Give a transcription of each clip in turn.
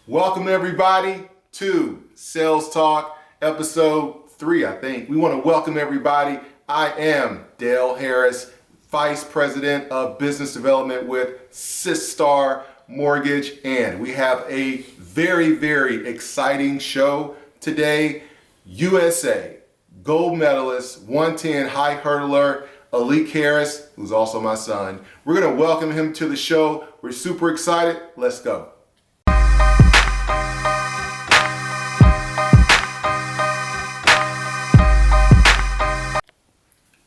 Welcome everybody to Sales Talk episode 3, I think. We want to welcome everybody. I am Aleec Harris, Vice President of Business Development with Sistar Mortgage, and we have a very, very exciting show today. USA gold medalist, 110 high hurdler, Aleec Harris, who's also my son. We're going to welcome him to the show. We're super excited. Let's go.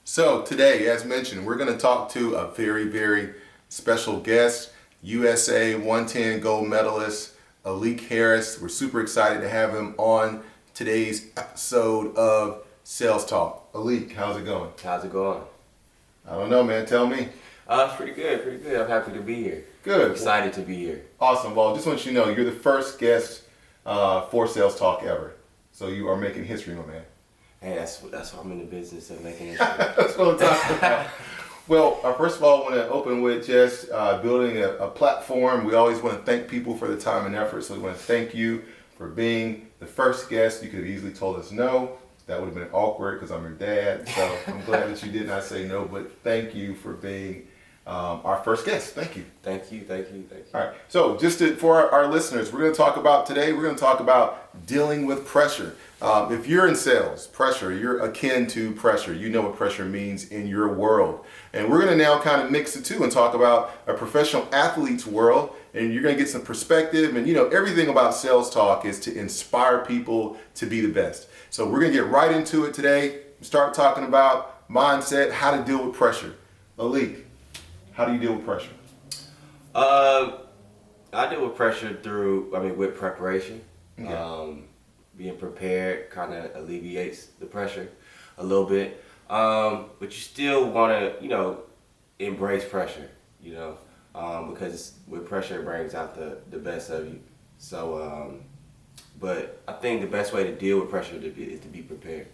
So today, as mentioned, we're going to talk to a very, very special guest, USA 110 gold medalist, Aleec Harris. We're super excited to have him on today's episode of Sales Talk. Aleec, how's it going? How's it going? I don't know, man. Tell me. It's pretty good. I'm happy to be here. Good. I'm excited to be here. Awesome. Well, just want you to know, you're the first guest for Sales Talk ever. So you are making history, my man. Hey, that's why I'm in the business of making it. That's what I'm talking about. Well, first of all, I want to open with just building a platform. We always want to thank people for the time and effort. So we want to thank you for being the first guest. You could have easily told us no. That would have been awkward because I'm your dad. So I'm glad that you did not say no, but thank you for being our first guest. Thank you. Thank you. All right. So for our listeners, we're going to talk about dealing with pressure. If you're in sales, pressure, you're akin to pressure. You know what pressure means in your world. And we're going to now kind of mix the two and talk about a professional athlete's world. And you're going to get some perspective. And everything about Sales Talk is to inspire people to be the best. So we're going to get right into it today. Start talking about mindset, how to deal with pressure. Aleec, how do you deal with pressure? I deal with pressure with preparation. Okay. Being prepared kind of alleviates the pressure a little bit. But you still want to, embrace pressure, because with pressure it brings out the best of you. So, but I think the best way to deal with pressure is to be prepared.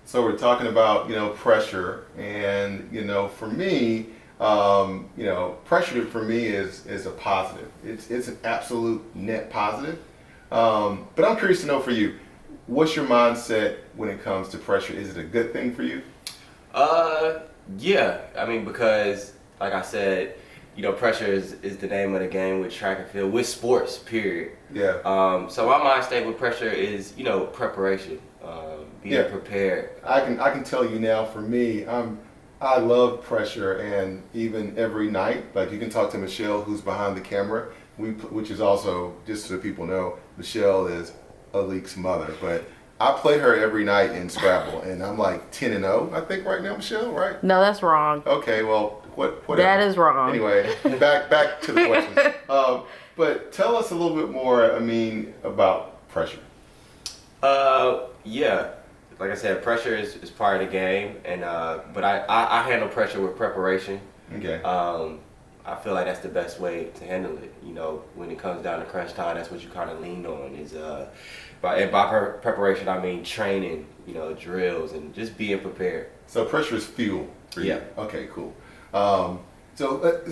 So we're talking about, pressure, and, for me, pressure for me is a positive. It's an absolute net positive. But I'm curious to know for you, what's your mindset when it comes to pressure? Is it a good thing for you? Yeah. Because like I said, pressure is the name of the game with track and field, with sports, period. Yeah. So my mind state with pressure is, preparation, being prepared. I can tell you now, for me, I love pressure, and even every night, like you can talk to Michelle, who's behind the camera, which is also, just so people know, Michelle is Aleec's mother, but I play her every night in Scrabble, and I'm like 10-0, I think, right now, Michelle, right? No, that's wrong. Okay, well, whatever. That is wrong. Anyway, back to the questions. But tell us a little bit more, about pressure. Yeah. Like I said, pressure is part of the game, and but I handle pressure with preparation. Okay. I feel like that's the best way to handle it. When it comes down to crunch time, that's what you kind of lean on. By preparation, I mean training, drills, and just being prepared. So pressure is fuel for you. Yeah. Okay, cool. So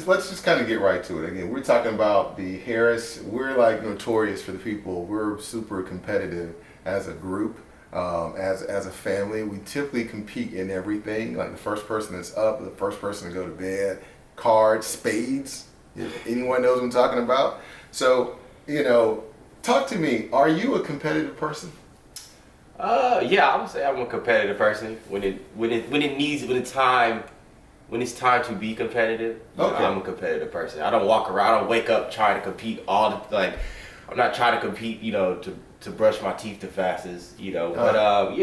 let's just kind of get right to it. Again, we're talking about the Harris. We're like notorious for the people. We're super competitive as a group. As a family, we typically compete in everything. Like the first person that's up, the first person to go to bed, cards, spades, if anyone knows what I'm talking about. So, talk to me. Are you a competitive person? Yeah, I would say I'm a competitive person. When it's time to be competitive, Okay. I'm a competitive person. I don't walk around. I don't wake up trying to compete I'm not trying to compete, to brush my teeth the fastest, But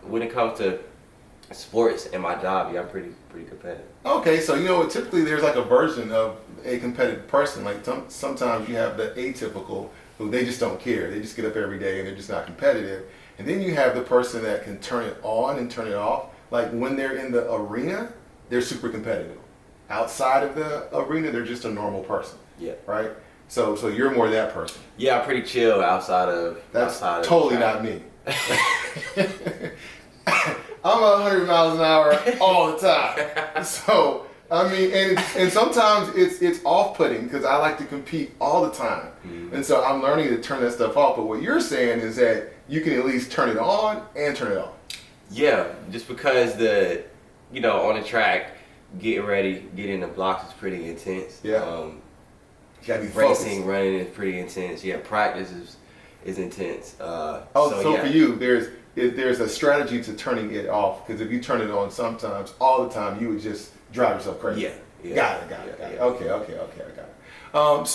when it comes to sports and my job, I'm pretty competitive. Okay, so typically there's like a version of a competitive person. Like sometimes you have the atypical who they just don't care. They just get up every day and they're just not competitive. And then you have the person that can turn it on and turn it off. Like when they're in the arena, they're super competitive. Outside of the arena, they're just a normal person. Yeah. Right? So you're more that person. Yeah, I'm pretty chill outside of. That's totally not me. I'm 100 miles an hour all the time. So I mean, and sometimes it's off-putting because I like to compete all the time, and so I'm learning to turn that stuff off. But what you're saying is that you can at least turn it on and turn it off. Yeah, just because on the track, getting ready, getting the blocks is pretty intense. Yeah. You gotta be Racing, focused. running is pretty intense. Yeah, practice is intense. So yeah. for you, there's a strategy to turning it off, because if you turn it on sometimes all the time, you would just drive yourself crazy. Yeah. Got it. Okay, I got it.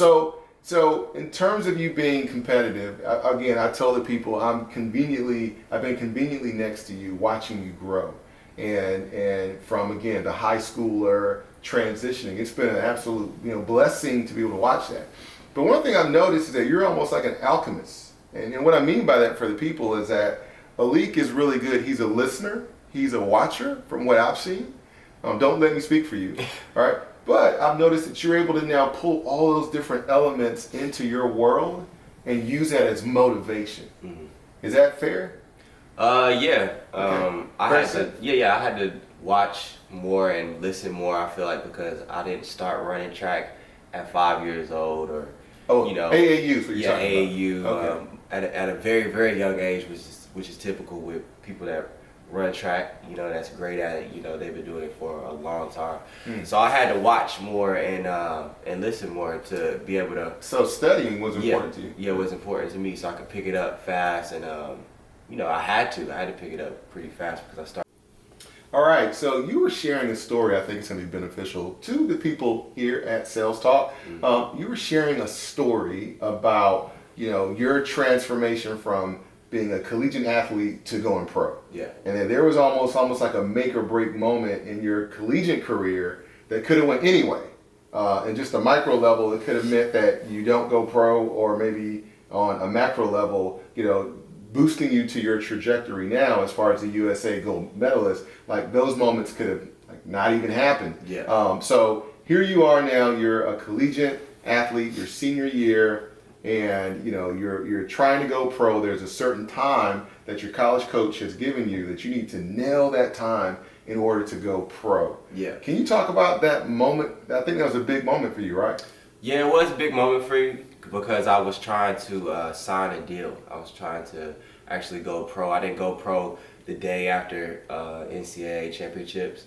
So in terms of you being competitive, again, I tell the people I've been conveniently next to you, watching you grow, and from again the high schooler transitioning, it's been an absolute blessing to be able to watch that. But one thing I've noticed is that you're almost like an alchemist, and what I mean by that for the people is that Aleec is really good. He's a listener, he's a watcher, from what I've seen. Don't let me speak for you, all right? But I've noticed that you're able to now pull all those different elements into your world and use that as motivation. Mm-hmm. Is that fair? Yeah. Okay. I had to watch more and listen more. I feel like because I didn't start running track at 5 years old, or AAU is what you're talking AAU. about. Okay. At a very, very young age, which is typical with people that run track, that's great at it. They've been doing it for a long time. So I had to watch more and listen more to be able to. So studying was important to you. Yeah, it was important to me, so I could pick it up fast, and I had to pick it up pretty fast because I started. All right, so you were sharing a story. I think it's going to be beneficial to the people here at Sales Talk. Mm-hmm. You were sharing a story about your transformation from being a collegiate athlete to going pro. Yeah. And then there was almost like a make or break moment in your collegiate career that could have went anyway. And just a micro level, it could have meant that you don't go pro, or maybe on a macro level, boosting you to your trajectory now as far as the USA gold medalist. Like those moments could have not even happened. Yeah. So here you are now, you're a collegiate athlete, your senior year, and you're trying to go pro. There's a certain time that your college coach has given you that you need to nail that time in order to go pro. Yeah. Can you talk about that moment? I think that was a big moment for you, right? Yeah, it was a big moment for me because I was trying to sign a deal. I was trying to actually go pro. I didn't go pro the day after NCAA championships,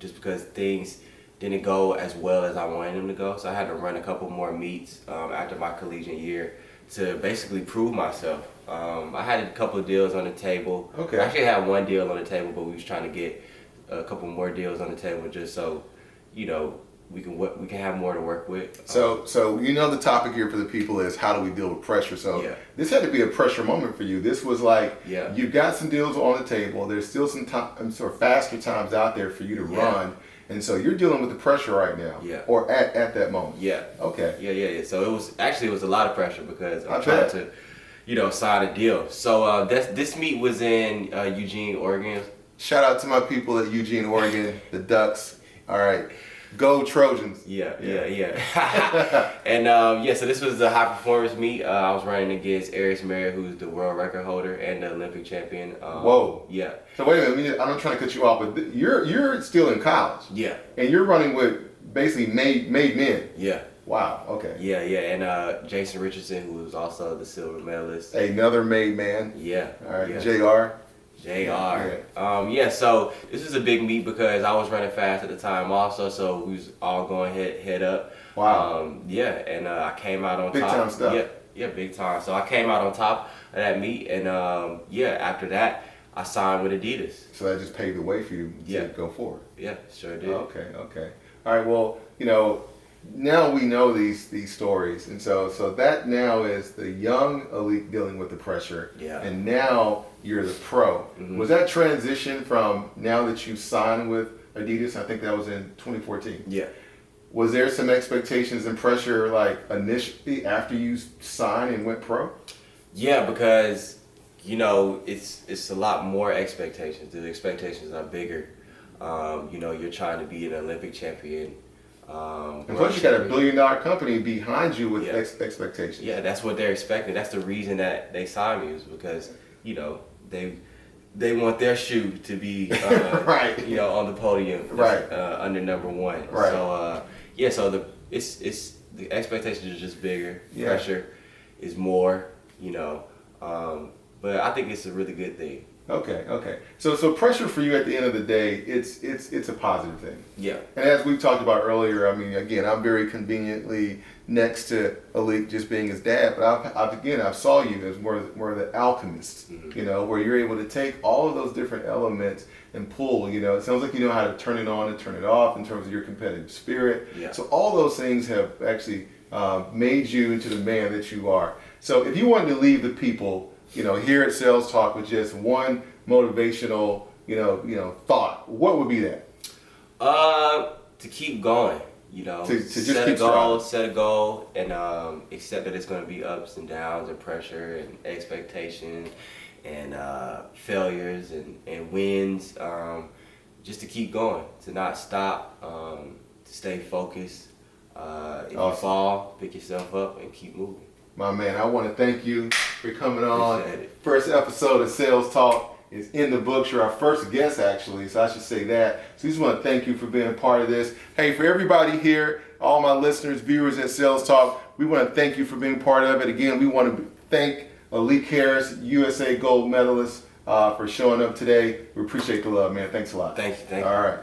just because things didn't go as well as I wanted them to go. So I had to run a couple more meets after my collegiate year to basically prove myself. I had a couple of deals on the table. Okay. I actually had one deal on the table, but we was trying to get a couple more deals on the table just so, we can have more to work with. So the topic here for the people is how do we deal with pressure? So this had to be a pressure moment for you. This was like you've got some deals on the table. There's still some time, sort of faster times out there for you to run. And so you're dealing with the pressure right now, or at that moment. Yeah. Okay. Yeah. So it was a lot of pressure because I'm trying to, sign a deal. So this meet was in Eugene, Oregon. Shout out to my people at Eugene, Oregon, the Ducks. All right. Go Trojans. Yeah. And so this was the high performance meet. I was running against Aries Merritt, who's the world record holder and the Olympic champion. Whoa. Yeah. So wait a minute, I'm not trying to cut you off, but you're still in college. Yeah. And you're running with basically made men. Yeah. Wow. Okay. Yeah. And Jason Richardson, who was also the silver medalist. Another made man. Yeah. All right. Yeah. JR. So this was a big meet because I was running fast at the time also, so we was all going head up. Wow. And I came out on top. Big time stuff. Yeah, big time. So I came out on top of that meet, and after that, I signed with Adidas. So that just paved the way for you to go forward. Yeah, sure did. Okay. All right. Well, now we know these stories, and so that now is the young Aleec dealing with the pressure. Yeah. And now you're the pro. Mm-hmm. Was that transition from now that you signed with Adidas? I think that was in 2014. Yeah. Was there some expectations and pressure like initially after you signed and went pro? Yeah, because it's a lot more expectations. The expectations are bigger. You're trying to be an Olympic champion. And plus you got a $1 billion company behind you with expectations. Yeah, that's what they're expecting. That's the reason that they signed me, is because, they want their shoe to be right. on the podium, right, under number one. Right. So so the expectations are just bigger. Yeah. Pressure is more. But I think it's a really good thing. Okay. So pressure for you at the end of the day, it's a positive thing. Yeah. And as we've talked about earlier, I mean, again, I'm very conveniently next to Aleec, just being his dad, but I've saw you as more of the alchemist, Mm-hmm. where you're able to take all of those different elements and pull. It sounds like you know how to turn it on and turn it off in terms of your competitive spirit. Yeah. So all those things have actually made you into the man that you are. So if you wanted to leave the people, here at Sales Talk with just one motivational, thought, what would be that? To keep going, To just set keep striving. set a goal, and accept that it's going to be ups and downs and pressure and expectations and failures and wins. Just to keep going, to not stop, to stay focused. If Awesome. you fall, pick yourself up and keep moving. My man, I want to thank you for coming on. Appreciate it. First episode of Sales Talk is in the books. You're our first guest, actually, so I should say that. So we just want to thank you for being a part of this. Hey, for everybody here, all my listeners, viewers at Sales Talk, we want to thank you for being part of it. Again, we want to thank Aleec Harris, USA gold medalist, for showing up today. We appreciate the love, man. Thanks a lot. Thank you. All right.